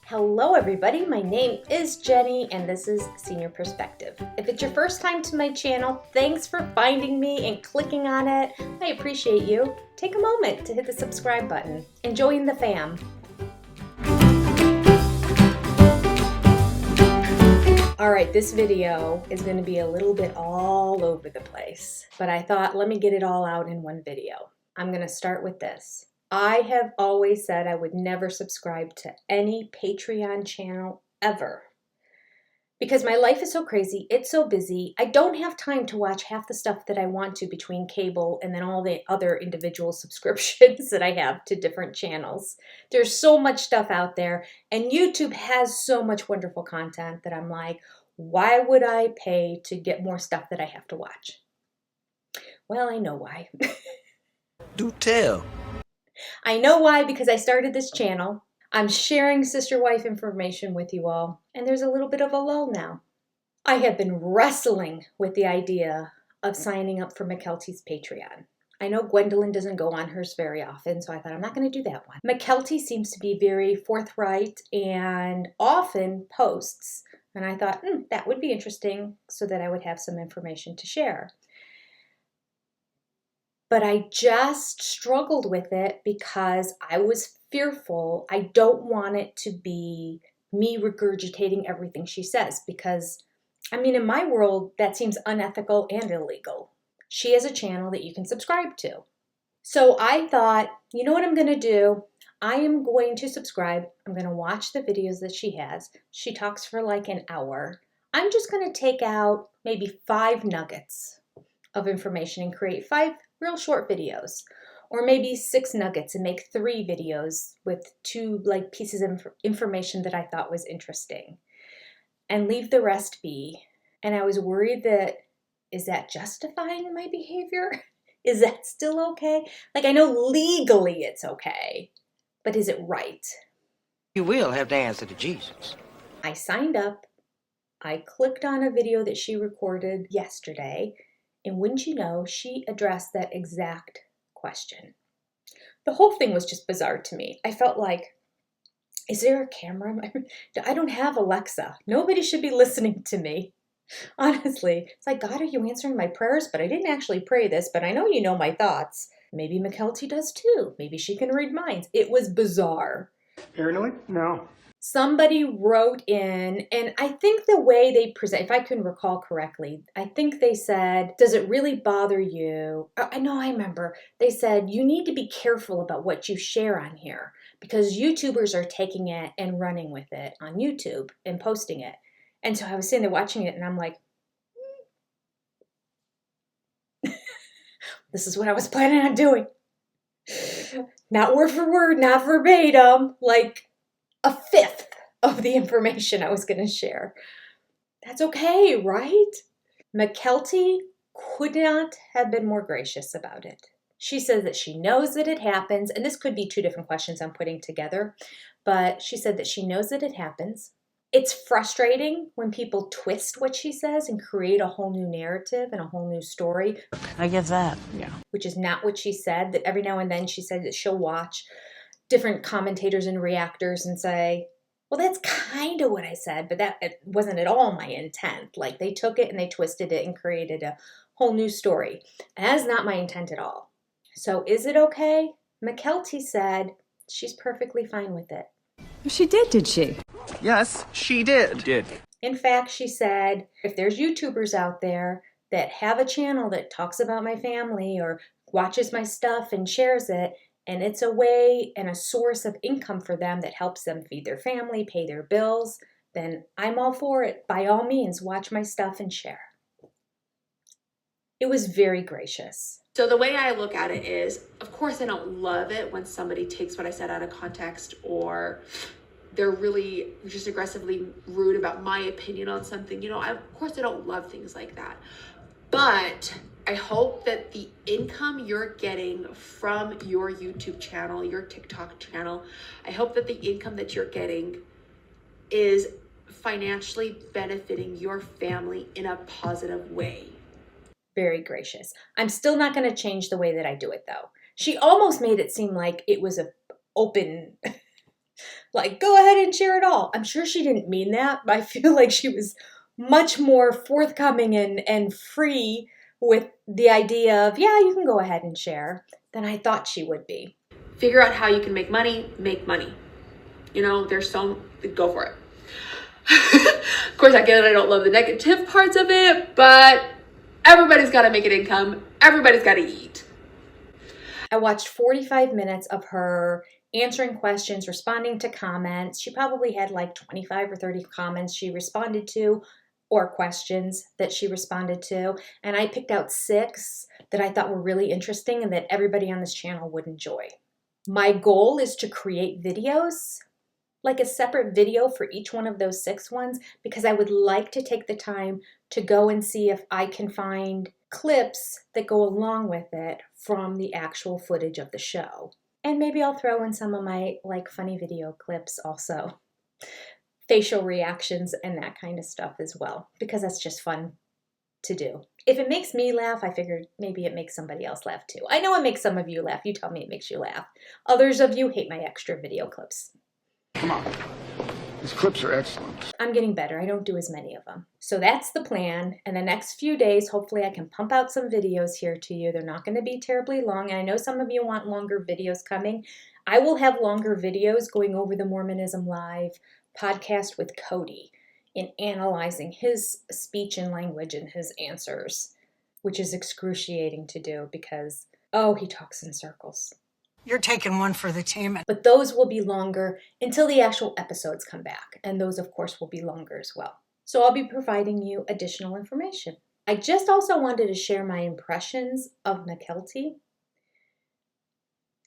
Hello everybody, my name is Jenny and this is Senior Perspective. If it's your first time to my channel, thanks for finding me and clicking on it. I appreciate you. Take a moment to hit the subscribe button. Join the fam. Alright, this video is going to be a little bit all over the place, but I thought let me get it all out in one video. I'm going to start with this. I have always said I would never subscribe to any Patreon channel ever because my life is so crazy, it's so busy, I don't have time to watch half the stuff that I want to between cable and then all the other individual subscriptions that I have to different channels. There's so much stuff out there and YouTube has so much wonderful content that I'm like, why would I pay to get more stuff that I have to watch? Well, I know why. Do tell. I know why, because I started this channel. I'm sharing sister wife information with you all, and there's a little bit of a lull now. I have been wrestling with the idea of signing up for Mykelti's Patreon. I know Gwendolyn doesn't go on hers very often, so I thought I'm not going to do that one. Mykelti seems to be very forthright and often posts, and I thought that would be interesting so that I would have some information to share. But I just struggled with it because I was fearful. I don't want it to be me regurgitating everything she says because, I mean, in my world, that seems unethical and illegal. She has a channel that you can subscribe to. So I thought, you know what I'm going to do? I am going to subscribe. I'm going to watch the videos that she has. She talks for like an hour. I'm just going to take out maybe 5 nuggets of information and create 5 real short videos, or maybe 6 nuggets and make 3 videos with 2 like pieces of information that I thought was interesting and leave the rest be. And I was worried that, is that justifying my behavior? Is that still okay? Like, I know legally it's okay, but is it right? You will have to answer to Jesus. I signed up. I clicked on a video that she recorded yesterday. And wouldn't you know, she addressed that exact question. The whole thing was just bizarre to me. I felt like, is there a camera? I don't have Alexa. Nobody should be listening to me. Honestly, it's like, God, are you answering my prayers? But I didn't actually pray this, but I know you know my thoughts. Maybe Mykelti does too. Maybe she can read minds. It was bizarre. Paranoid? No. Somebody wrote in, and I think the way they present, if I can recall correctly, I think they said, does it really bother you? I know, I remember. They said, you need to be careful about what you share on here because YouTubers are taking it and running with it on YouTube and posting it. And so I was sitting there watching it and I'm like, this is what I was planning on doing. Not word for word, not verbatim, like a fifth of the information I was going to share. That's okay, right? Mykelti could not have been more gracious about it. She says that she knows that it happens, and this could be 2 different questions I'm putting together, but she said that she knows that it happens. It's frustrating when people twist what she says and create a whole new narrative and a whole new story. I get that, yeah. Which is not what she said, that every now and then she said that she'll watch different commentators and reactors and say, well, that's kind of what I said, but that it wasn't at all my intent. Like they took it and they twisted it and created a whole new story. That is not my intent at all. So is it okay? Mykelti said she's perfectly fine with it. She did she? Yes, she did. In fact, she said, if there's YouTubers out there that have a channel that talks about my family or watches my stuff and shares it, and it's a way and a source of income for them that helps them feed their family, pay their bills, then I'm all for it. By all means, watch my stuff and share. It was very gracious. So the way I look at it is, of course, I don't love it when somebody takes what I said out of context or they're really just aggressively rude about my opinion on something. You know, of course, I don't love things like that. But I hope that the income you're getting from your YouTube channel, your TikTok channel, I hope that the income that you're getting is financially benefiting your family in a positive way. Very gracious. I'm still not going to change the way that I do it, though. She almost made it seem like it was an open Like, go ahead and share it all. I'm sure she didn't mean that, but I feel like she was much more forthcoming and free with the idea of, yeah, you can go ahead and share than I thought she would be. Figure out how you can make money, make money. You know, go for it. Of course, I get it, I don't love the negative parts of it, but everybody's got to make an income. Everybody's got to eat. I watched 45 minutes of her answering questions, responding to comments. She probably had like 25 or 30 comments she responded to, or questions that she responded to. And I picked out 6 that I thought were really interesting and that everybody on this channel would enjoy. My goal is to create videos, like a separate video for each one of those 6 ones, because I would like to take the time to go and see if I can find clips that go along with it from the actual footage of the show. And maybe I'll throw in some of my like funny video clips also. Facial reactions and that kind of stuff as well, because that's just fun to do. If it makes me laugh, I figured maybe it makes somebody else laugh too. I know it makes some of you laugh. You tell me it makes you laugh. Others of you hate my extra video clips. Come on. These clips are excellent. I'm getting better. I don't do as many of them. So that's the plan. And the next few days, hopefully I can pump out some videos here to you. They're not going to be terribly long. And I know some of you want longer videos coming. I will have longer videos going over the Mormonism Live podcast with Cody in analyzing his speech and language and his answers, which is excruciating to do because, oh, he talks in circles. You're taking one for the team. But those will be longer until the actual episodes come back. And those, of course, will be longer as well. So I'll be providing you additional information. I just also wanted to share my impressions of Mykelti.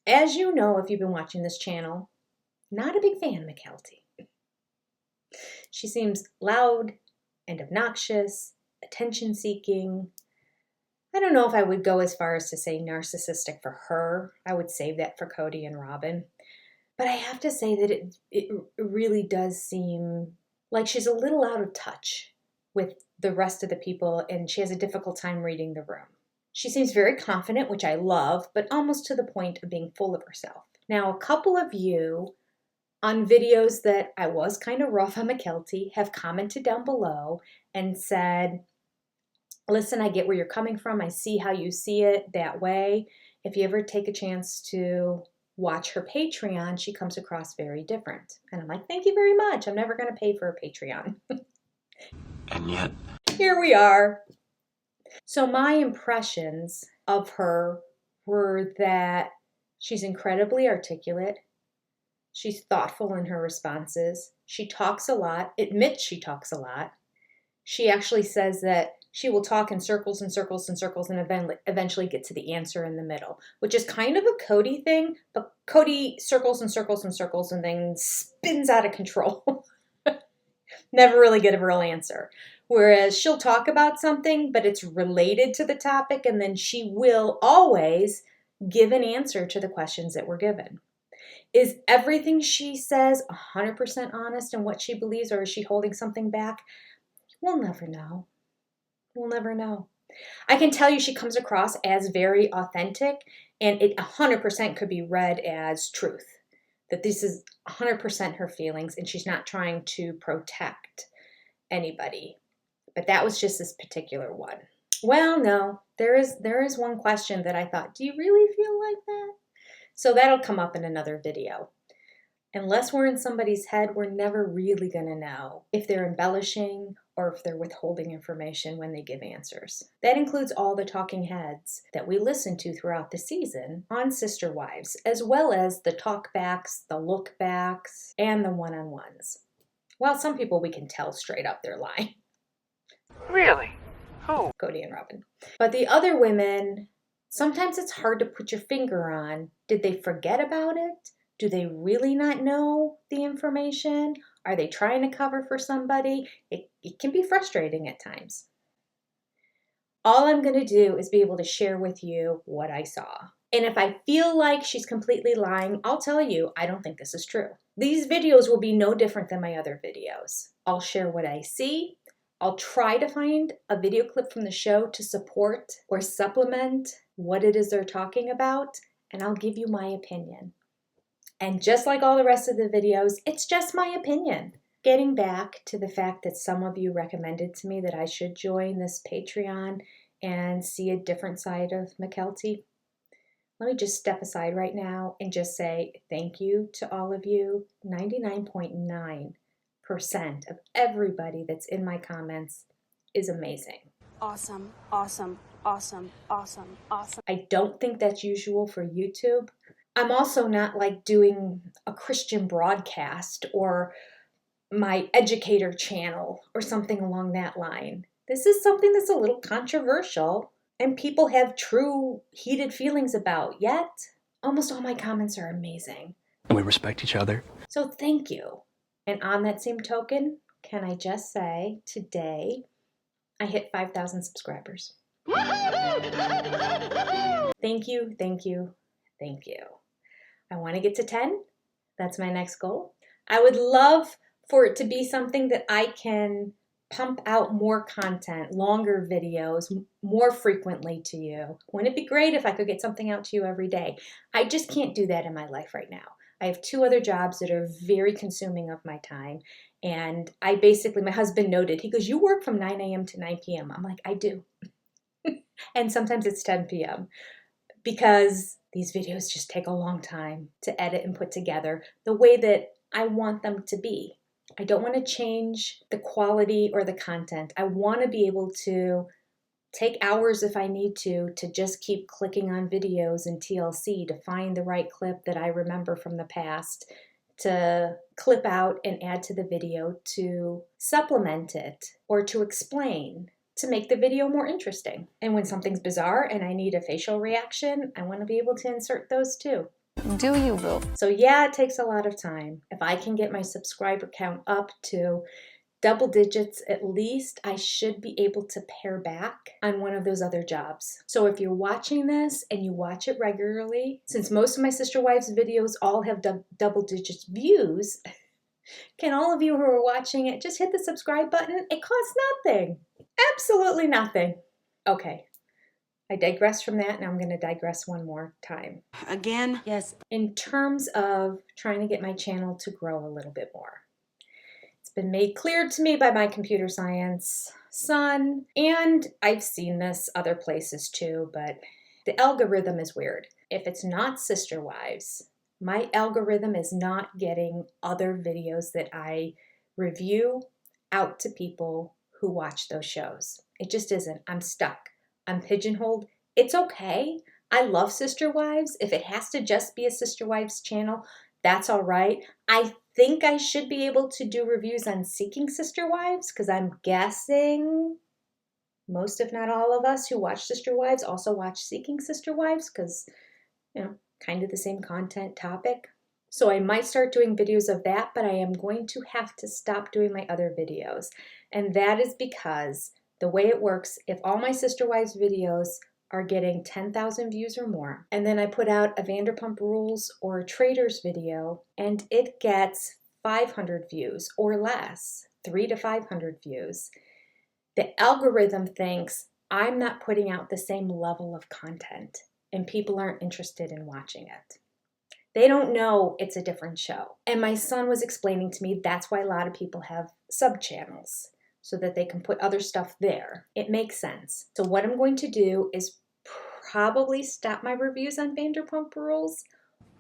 As you know, if you've been watching this channel, not a big fan of Mykelti. She seems loud and obnoxious, attention-seeking. I don't know if I would go as far as to say narcissistic for her. I would save that for Cody and Robin. But I have to say that it really does seem like she's a little out of touch with the rest of the people, and she has a difficult time reading the room. She seems very confident, which I love, but almost to the point of being full of herself. Now, a couple of you on videos that I was kind of rough on Mykelti have commented down below and said, listen, I get where you're coming from. I see how you see it that way. If you ever take a chance to watch her Patreon, she comes across very different. And I'm like, thank you very much. I'm never going to pay for a Patreon. And yet, Here we are. So my impressions of her were that she's incredibly articulate. She's thoughtful in her responses. She talks a lot, admits she talks a lot. She actually says that she will talk in circles and circles and circles and eventually get to the answer in the middle, which is kind of a Cody thing, but Cody circles and circles and circles and then spins out of control. Never really get a real answer. Whereas she'll talk about something, but it's related to the topic, and then she will always give an answer to the questions that were given. Is everything she says 100% honest in what she believes, or is she holding something back? We'll never know. We'll never know. I can tell you she comes across as very authentic, and it 100% could be read as truth. That this is 100% her feelings, and she's not trying to protect anybody. But that was just this particular one. Well, no, there is one question that I thought, do you really feel like that? So that'll come up in another video. Unless we're in somebody's head, we're never really going to know if they're embellishing or if they're withholding information when they give answers. That includes all the talking heads that we listen to throughout the season on Sister Wives, as well as the talk backs, the look backs, and the one-on-ones. Well, some people we can tell straight up they're lying. really? Who? Cody and Robin. But the other women, sometimes it's hard to put your finger on. Did they forget about it? Do they really not know the information? Are they trying to cover for somebody? It can be frustrating at times. All I'm going to do is be able to share with you what I saw. And if I feel like she's completely lying, I'll tell you, I don't think this is true. These videos will be no different than my other videos. I'll share what I see. I'll try to find a video clip from the show to support or supplement what it is they're talking about, and I'll give you my opinion. And just like all the rest of the videos, it's just my opinion. Getting back to the fact that some of you recommended to me that I should join this Patreon and see a different side of Mykelti, let me just step aside right now and just say thank you to all of you. 99.9% of everybody that's in my comments is amazing. Awesome, awesome, awesome, awesome, awesome. I don't think that's usual for YouTube. I'm also not like doing a Christian broadcast or my educator channel or something along that line. This is something that's a little controversial and people have true heated feelings about, yet almost all my comments are amazing. And we respect each other. So thank you. And on that same token, can I just say today I hit 5,000 subscribers. Thank you, thank you, thank you. I want to get to 10. That's my next goal. I would love for it to be something that I can pump out more content, longer videos, more frequently to you. Wouldn't it be great if I could get something out to you every day? I just can't do that in my life right now. I have 2 other jobs that are very consuming of my time. And I basically, my husband noted, he goes, you work from 9 a.m. to 9 p.m. I'm like, I do. And sometimes it's 10 p.m. because these videos just take a long time to edit and put together the way that I want them to be. I don't want to change the quality or the content. I want to be able to take hours if I need to just keep clicking on videos in TLC to find the right clip that I remember from the past, to clip out and add to the video, to supplement it or to explain, to make the video more interesting. And when something's bizarre and I need a facial reaction, I want to be able to insert those too. Do you, Boo? So yeah, it takes a lot of time. If I can get my subscriber count up to double digits at least, I should be able to pare back on one of those other jobs. So if you're watching this and you watch it regularly, since most of my Sister Wives videos all have double digits views, can all of you who are watching it just hit the subscribe button? It costs nothing. Absolutely nothing. Okay. I digress from that, and I'm going to digress one more time. Again? Yes. In terms of trying to get my channel to grow a little bit more, it's been made clear to me by my computer science son, and I've seen this other places too, but the algorithm is weird. If it's not Sister Wives, my algorithm is not getting other videos that I review out to people who watch those shows. It just isn't. I'm stuck. I'm pigeonholed. It's okay. I love Sister Wives. If it has to just be a Sister Wives channel, that's all right. I think I should be able to do reviews on Seeking Sister Wives because I'm guessing most, if not all of us who watch Sister Wives also watch Seeking Sister Wives because, kind of the same content topic. So I might start doing videos of that, but I am going to have to stop doing my other videos. And that is because the way it works, if all my Sister Wives videos are getting 10,000 views or more, and then I put out a Vanderpump Rules or a Traders video, and it gets 500 views or less, 300 to 500 views, the algorithm thinks I'm not putting out the same level of content, and people aren't interested in watching it. They don't know it's a different show. And my son was explaining to me that's why a lot of people have sub-channels, so that they can put other stuff there. It makes sense. So what I'm going to do is probably stop my reviews on Vanderpump Rules.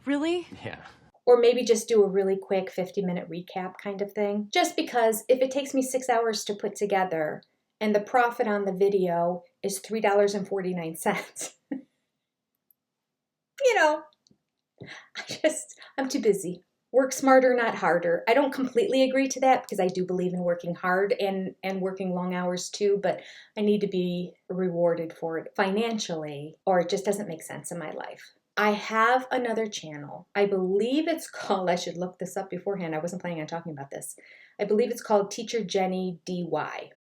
Really? Yeah. Or maybe just do a really quick 50-minute recap kind of thing. Just because if it takes me 6 hours to put together and the profit on the video is $3.49, I'm too busy. Work smarter, not harder. I don't completely agree to that because I do believe in working hard and working long hours too, but I need to be rewarded for it financially or it just doesn't make sense in my life. I have another channel. I believe it's called, I should look this up beforehand. I wasn't planning on talking about this. I believe it's called Teacher Jenny DY.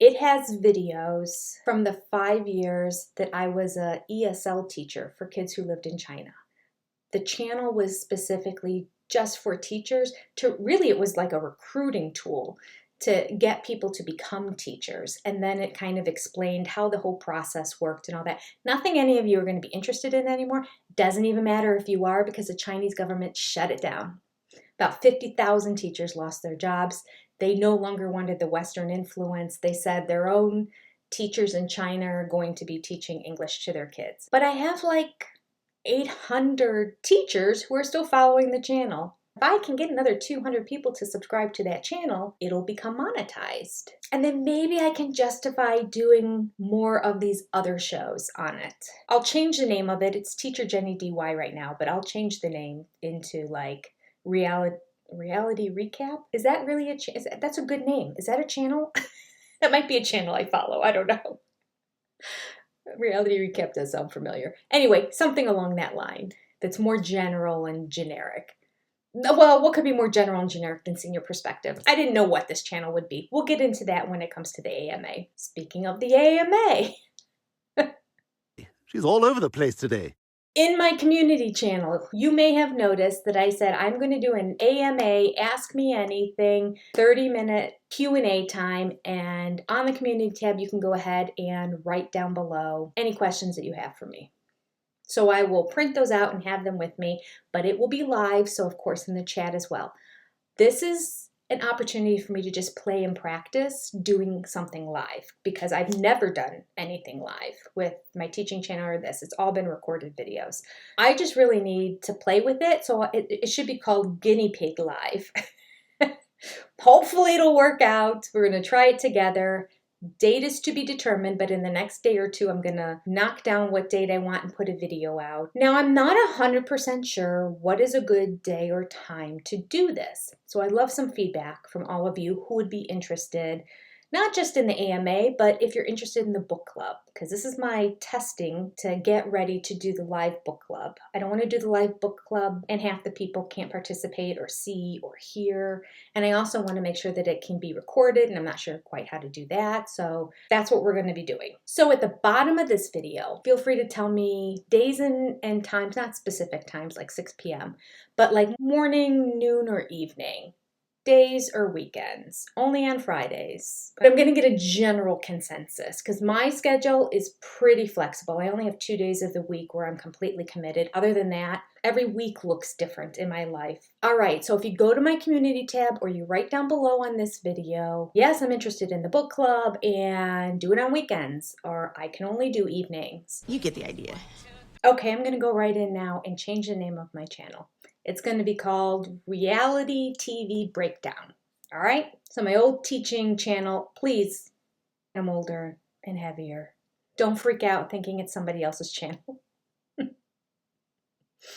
It has videos from the 5 years that I was an ESL teacher for kids who lived in China. The channel was specifically just for teachers it was like a recruiting tool to get people to become teachers. And then it kind of explained how the whole process worked and all that. Nothing any of you are going to be interested in anymore. Doesn't even matter if you are, because the Chinese government shut it down. About 50,000 teachers lost their jobs. They no longer wanted the Western influence. They said their own teachers in China are going to be teaching English to their kids. But I have like 800 teachers who are still following the channel. If I can get another 200 people to subscribe to that channel, it'll become monetized. And then maybe I can justify doing more of these other shows on it. I'll change the name of it. It's Teacher Jenny DY right now, but I'll change the name into like Reality Recap. Is that really that's a good name? Is that a channel? That might be a channel I follow. I don't know. Reality Recap does sound familiar. Anyway, something along that line that's more general and generic. Well, what could be more general and generic than Senior Perspective? I didn't know what this channel would be. We'll get into that when it comes to the AMA. Speaking of the AMA. She's all over the place today. In my community channel, you may have noticed that I said I'm going to do an AMA, Ask Me Anything, 30-minute Q&A time, and on the community tab, you can go ahead and write down below any questions that you have for me. So I will print those out and have them with me, but it will be live, so of course in the chat as well. This is an opportunity for me to just play and practice doing something live, because I've never done anything live with my teaching channel or this. It's all been recorded videos. I just really need to play with it, so it should be called Guinea Pig Live. Hopefully it'll work out. We're going to try it together. Date is to be determined, but in the next day or two, I'm going to knock down what date I want and put a video out. Now, I'm not 100% sure what is a good day or time to do this. So I'd love some feedback from all of you who would be interested, not just in the AMA, but if you're interested in the book club, because this is my testing to get ready to do the live book club. I don't want to do the live book club and half the people can't participate or see or hear. And I also want to make sure that it can be recorded, and I'm not sure quite how to do that. So that's what we're going to be doing. So at the bottom of this video, feel free to tell me days and times, not specific times like 6 p.m., but like morning, noon, or evening. Days or weekends, only on Fridays. But I'm going to get a general consensus because my schedule is pretty flexible. I only have 2 days of the week where I'm completely committed. Other than that, every week looks different in my life. All right, so if you go to my community tab or you write down below on this video, yes, I'm interested in the book club and do it on weekends, or I can only do evenings. You get the idea. Okay, I'm going to go right in now and change the name of my channel. It's going to be called Reality TV Breakdown. All right? So my old teaching channel, please, I'm older and heavier. Don't freak out thinking it's somebody else's channel.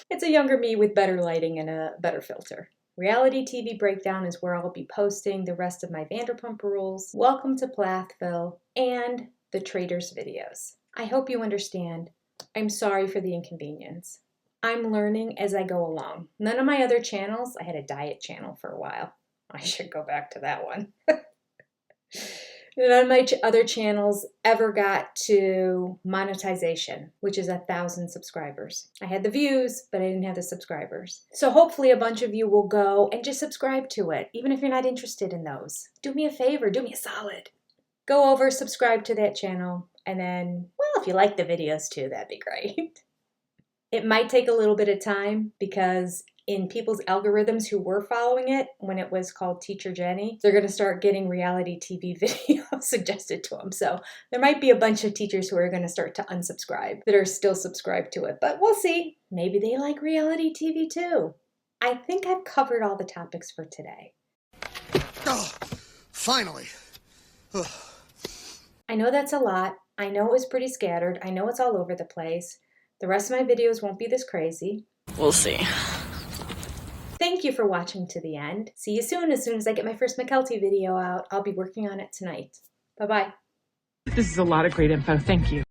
It's a younger me with better lighting and a better filter. Reality TV Breakdown is where I'll be posting the rest of my Vanderpump Rules, Welcome to Plathville, and the Traders videos. I hope you understand. I'm sorry for the inconvenience. I'm learning as I go along. None of my other channels, I had a diet channel for a while. I should go back to that one. None of my other channels ever got to monetization, which is 1,000 subscribers. I had the views, but I didn't have the subscribers. So hopefully a bunch of you will go and just subscribe to it, even if you're not interested in those. Do me a favor, do me a solid. Go over, subscribe to that channel, and then, well, if you like the videos too, that'd be great. It might take a little bit of time because in people's algorithms who were following it when it was called Teacher Jenny, they're going to start getting reality TV videos suggested to them. So there might be a bunch of teachers who are going to start to unsubscribe that are still subscribed to it. But we'll see. Maybe they like reality TV too. I think I've covered all the topics for today. Oh, finally. Ugh. I know that's a lot. I know it was pretty scattered. I know it's all over the place. The rest of my videos won't be this crazy. We'll see. Thank you for watching to the end. See you soon. As soon as I get my first Mykelti video out, I'll be working on it tonight. Bye-bye. This is a lot of great info. Thank you.